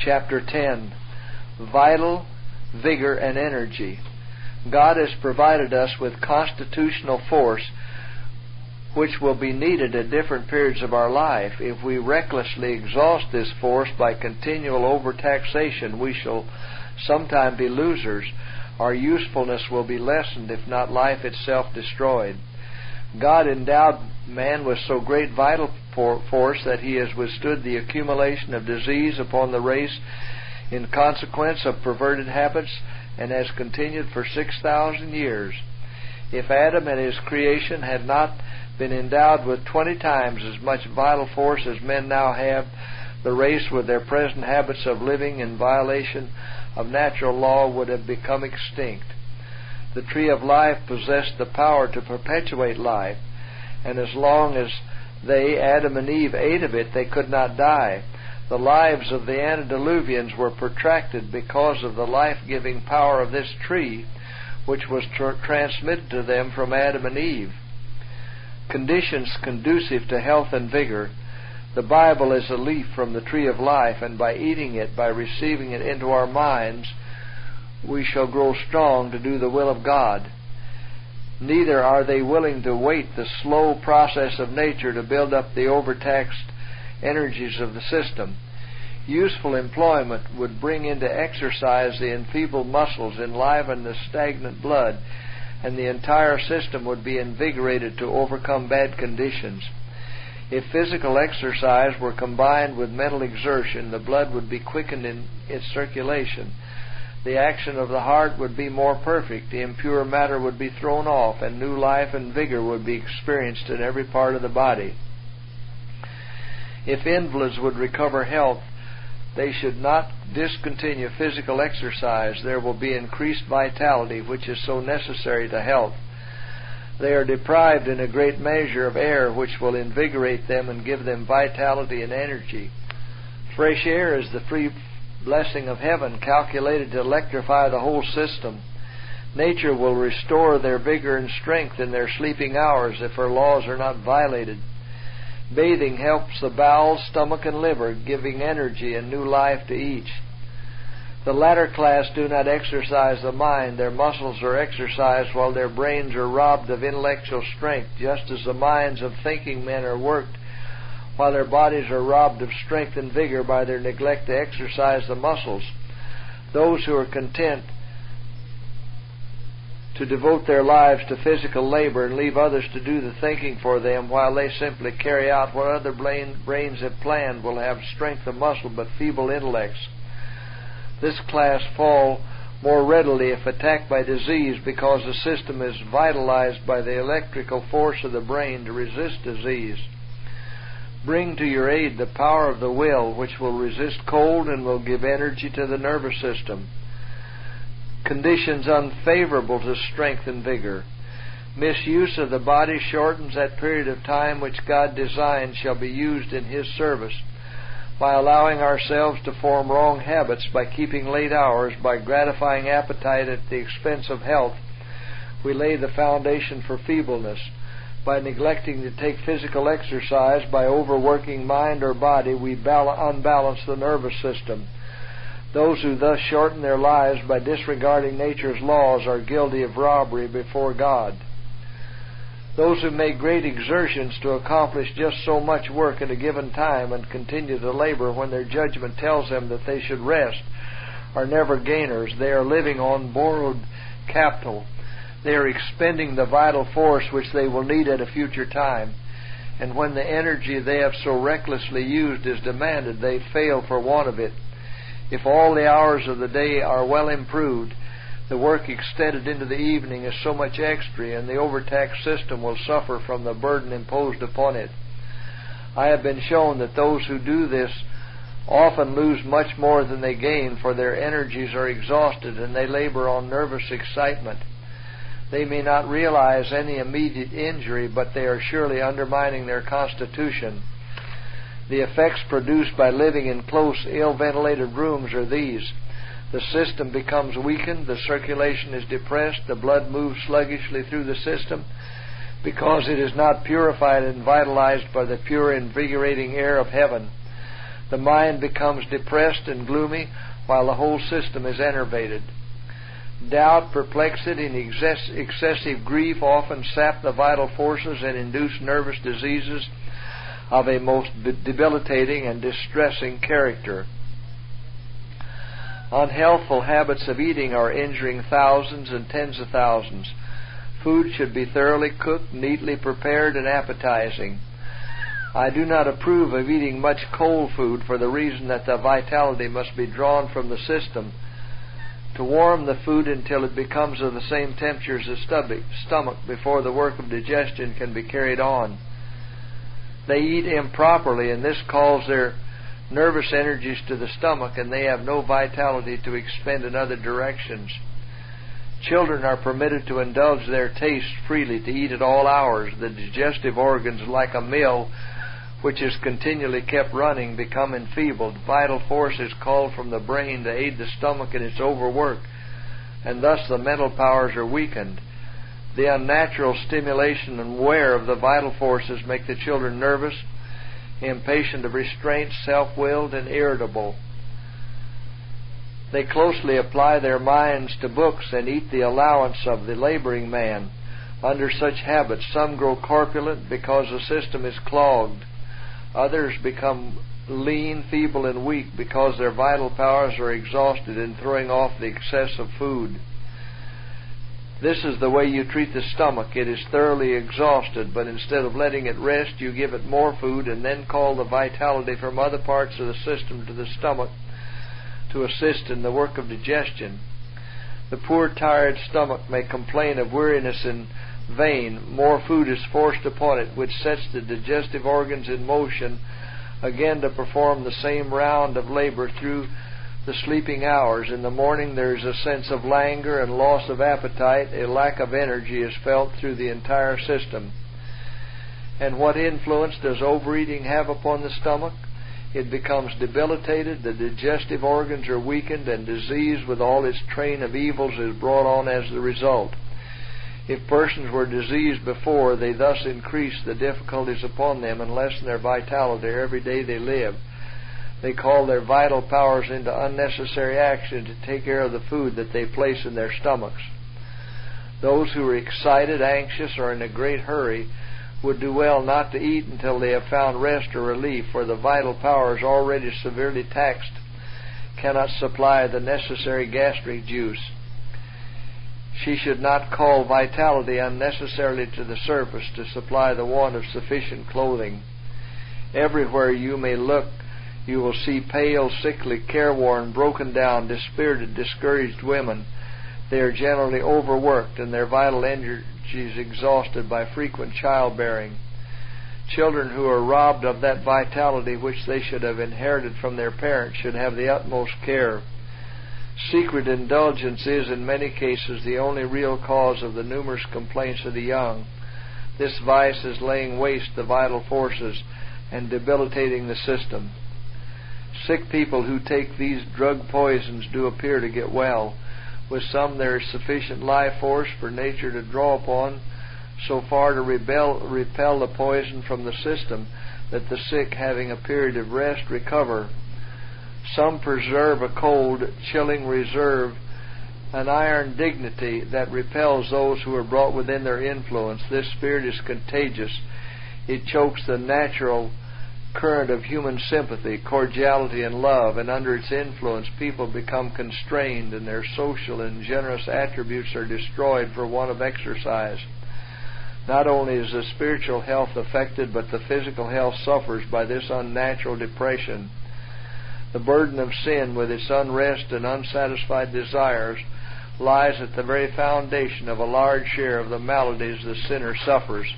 Chapter 10, Vital, Vigor, and Energy. God has provided us with constitutional force which will be needed at different periods of our life. If we recklessly exhaust this force by continual overtaxation, we shall sometime be losers. Our usefulness will be lessened, if not life itself destroyed. God endowed man with so great vital force that he has withstood the accumulation of disease upon the race in consequence of perverted habits, and has continued for 6,000 years. If Adam and his creation had not been endowed with 20 times as much vital force as men now have, the race with their present habits of living in violation of natural law would have become extinct. The tree of life possessed the power to perpetuate life, and as long as they, Adam and Eve, ate of it, they could not die. The lives of the antediluvians were protracted because of the life-giving power of this tree, which was transmitted to them from Adam and Eve. Conditions conducive to health and vigor. The Bible is a leaf from the tree of life, and by eating it, by receiving it into our minds, we shall grow strong to do the will of God. Neither are they willing to wait the slow process of nature to build up the overtaxed energies of the system. Useful employment would bring into exercise the enfeebled muscles, enliven the stagnant blood, and the entire system would be invigorated to overcome bad conditions. If physical exercise were combined with mental exertion, the blood would be quickened in its circulation. The action of the heart would be more perfect, the impure matter would be thrown off, and new life and vigor would be experienced in every part of the body. If invalids would recover health, they should not discontinue physical exercise. There will be increased vitality, which is so necessary to health. They are deprived in a great measure of air, which will invigorate them and give them vitality and energy. Fresh air is the free blessing of heaven, calculated to electrify the whole system. Nature will restore their vigor and strength in their sleeping hours if her laws are not violated. Bathing helps the bowels, stomach, and liver, giving energy and new life to each. The latter class do not exercise the mind. Their muscles are exercised while their brains are robbed of intellectual strength, just as the minds of thinking men are worked while their bodies are robbed of strength and vigor by their neglect to exercise the muscles. Those who are content to devote their lives to physical labor and leave others to do the thinking for them while they simply carry out what other brains have planned will have strength of muscle but feeble intellects. This class fall more readily if attacked by disease because the system is vitalized by the electrical force of the brain to resist disease. Bring to your aid the power of the will, which will resist cold and will give energy to the nervous system. Conditions unfavorable to strength and vigor. Misuse of the body shortens that period of time which God designed shall be used in His service. By allowing ourselves to form wrong habits, by keeping late hours, by gratifying appetite at the expense of health, we lay the foundation for feebleness. By neglecting to take physical exercise, by overworking mind or body, we unbalance the nervous system. Those who thus shorten their lives by disregarding nature's laws are guilty of robbery before God. Those who make great exertions to accomplish just so much work at a given time and continue to labor when their judgment tells them that they should rest are never gainers. They are living on borrowed capital. They are expending the vital force which they will need at a future time. And when the energy they have so recklessly used is demanded, they fail for want of it. If all the hours of the day are well improved, the work extended into the evening is so much extra, and the overtaxed system will suffer from the burden imposed upon it. I have been shown that those who do this often lose much more than they gain, for their energies are exhausted and they labor on nervous excitement. They may not realize any immediate injury, but they are surely undermining their constitution. The effects produced by living in close, ill-ventilated rooms are these. The system becomes weakened, the circulation is depressed, the blood moves sluggishly through the system because it is not purified and vitalized by the pure, invigorating air of heaven. The mind becomes depressed and gloomy, while the whole system is enervated. Doubt, perplexity, and excessive grief often sap the vital forces and induce nervous diseases of a most debilitating and distressing character. Unhealthful habits of eating are injuring thousands and tens of thousands. Food should be thoroughly cooked, neatly prepared, and appetizing. I do not approve of eating much cold food for the reason that the vitality must be drawn from the system. To warm the food until it becomes of the same temperature as the stomach before the work of digestion can be carried on. They eat improperly, and this calls their nervous energies to the stomach, and they have no vitality to expend in other directions. Children are permitted to indulge their taste freely, to eat at all hours. The digestive organs, like a mill which is continually kept running, become enfeebled. Vital force is called from the brain to aid the stomach in its overwork, and thus the mental powers are weakened. The unnatural stimulation and wear of the vital forces make the children nervous, impatient of restraint, self-willed, and irritable. They closely apply their minds to books and eat the allowance of the laboring man. Under such habits, some grow corpulent because the system is clogged. Others become lean, feeble, and weak because their vital powers are exhausted in throwing off the excess of food. This is the way you treat the stomach. It is thoroughly exhausted, but instead of letting it rest, you give it more food and then call the vitality from other parts of the system to the stomach to assist in the work of digestion. The poor, tired stomach may complain of weariness in vain. More food is forced upon it, which sets the digestive organs in motion again to perform the same round of labor through the sleeping hours. In the morning there is a sense of languor and loss of appetite. A lack of energy is felt through the entire system. And what influence does overeating have upon the stomach? It becomes debilitated, the digestive organs are weakened, and disease with all its train of evils is brought on as the result. If persons were diseased before, they thus increase the difficulties upon them and lessen their vitality every day they live. They call their vital powers into unnecessary action to take care of the food that they place in their stomachs. Those who are excited, anxious, or in a great hurry would do well not to eat until they have found rest or relief, for the vital powers, already severely taxed, cannot supply the necessary gastric juice. She should not call vitality unnecessarily to the surface to supply the want of sufficient clothing. Everywhere you may look, you will see pale, sickly, careworn, broken down, dispirited, discouraged women. They are generally overworked and their vital energies exhausted by frequent childbearing. Children who are robbed of that vitality which they should have inherited from their parents should have the utmost care. Secret indulgence is, in many cases, the only real cause of the numerous complaints of the young. This vice is laying waste the vital forces and debilitating the system. Sick people who take these drug poisons do appear to get well. With some there is sufficient life force for nature to draw upon so far to repel the poison from the system that the sick, having a period of rest, recover. Some preserve a cold, chilling reserve, an iron dignity that repels those who are brought within their influence. This spirit is contagious. It chokes the natural current of human sympathy, cordiality, and love, and under its influence people become constrained and their social and generous attributes are destroyed for want of exercise. Not only is the spiritual health affected, but the physical health suffers by this unnatural depression. The burden of sin, with its unrest and unsatisfied desires, lies at the very foundation of a large share of the maladies the sinner suffers.